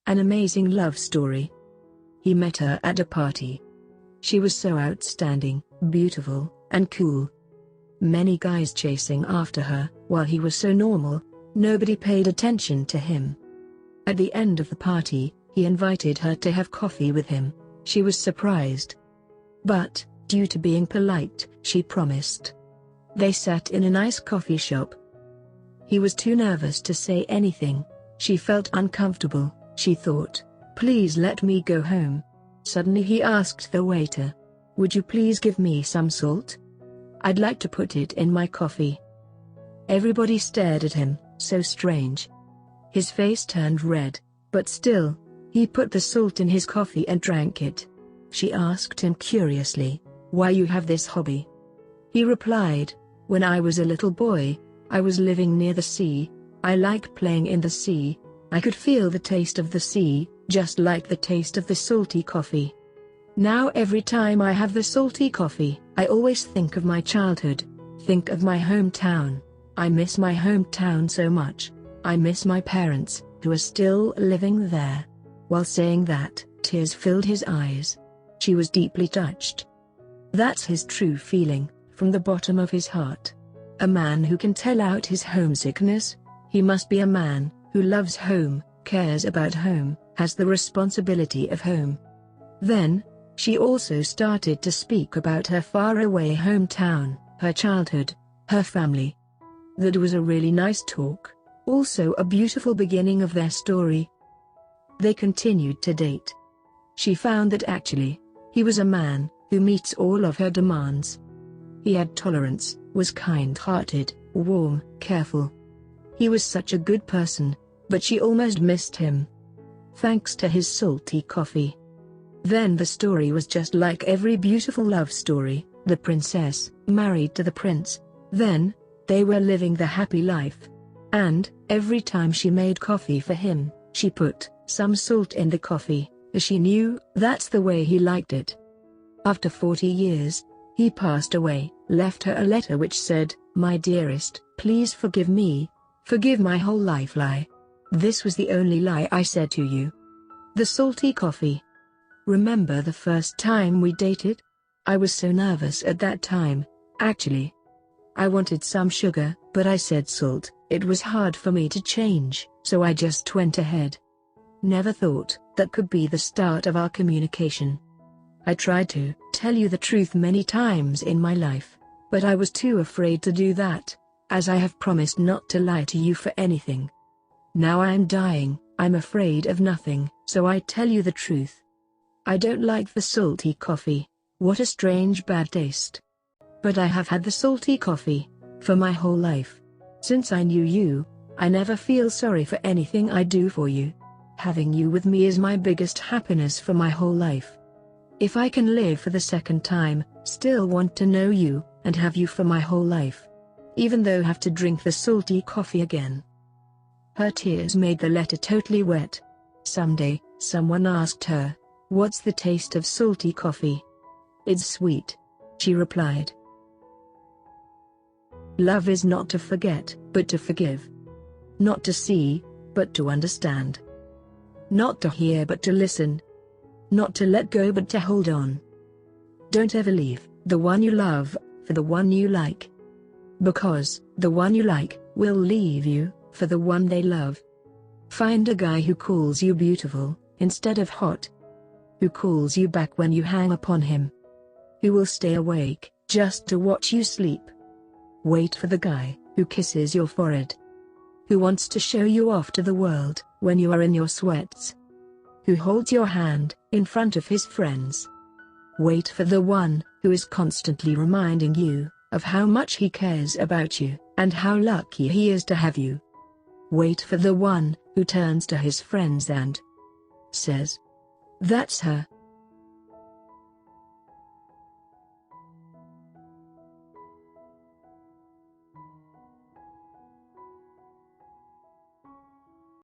An amazing love story. He met her at a party. She was so outstanding, beautiful, and cool. Many guys chasing after her, while he was so normal, nobody paid attention to him. At the end of the party, he invited her to have coffee with him. She was surprised. But, due to being polite, she promised. They sat in a nice coffee shop. He was too nervous to say anything. She felt uncomfortable. She thought, please let me go home. Suddenly he asked the waiter, would you please give me some salt? I'd like to put it in my coffee. Everybody stared at him, so strange. His face turned red, but still, he put the salt in his coffee and drank it. She asked him curiously, why you have this hobby? He replied, when I was a little boy, I was living near the sea. I like playing in the sea. I could feel the taste of the sea, just like the taste of the salty coffee. Now every time I have the salty coffee, I always think of my childhood, think of my hometown. I miss my hometown so much. I miss my parents, who are still living there. While saying that, tears filled his eyes. She was deeply touched. That's his true feeling, from the bottom of his heart. A man who can tell out his homesickness. He must be a man who loves home, cares about home, has the responsibility of home. Then, she also started to speak about her faraway hometown, her childhood, her family. That was a really nice talk, also a beautiful beginning of their story. They continued to date. She found that actually, he was a man who meets all of her demands. He had tolerance, was kind-hearted, warm, careful. He was such a good person, but she almost missed him. Thanks to his salty coffee. Then the story was just like every beautiful love story. The princess married to the prince. Then, they were living the happy life. And, every time she made coffee for him, she put some salt in the coffee, as she knew that's the way he liked it. After 40 years, he passed away, left her a letter which said, my dearest, please forgive me. Forgive my whole life lie. This was the only lie I said to you. The salty coffee. Remember the first time we dated? I was so nervous at that time, actually. I wanted some sugar, but I said salt. It was hard for me to change, so I just went ahead. Never thought that could be the start of our communication. I tried to tell you the truth many times in my life, but I was too afraid to do that, as I have promised not to lie to you for anything. Now I am dying, I'm afraid of nothing, so I tell you the truth. I don't like the salty coffee. What a strange bad taste. But I have had the salty coffee for my whole life. Since I knew you, I never feel sorry for anything I do for you. Having you with me is my biggest happiness for my whole life. If I can live for the second time, still want to know you, and have you for my whole life. Even though have to drink the salty coffee again. Her tears made the letter totally wet. Someday, someone asked her, what's the taste of salty coffee? It's sweet. She replied. Love is not to forget, but to forgive. Not to see, but to understand. Not to hear but to listen. Not to let go but to hold on. Don't ever leave the one you love for the one you like. Because the one you like will leave you for the one they love. Find a guy who calls you beautiful instead of hot. Who calls you back when you hang upon him. Who will stay awake just to watch you sleep. Wait for the guy who kisses your forehead. Who wants to show you off to the world when you are in your sweats. Who holds your hand in front of his friends. Wait for the one who is constantly reminding you of how much he cares about you and how lucky he is to have you. Wait for the one who turns to his friends and says, "That's her."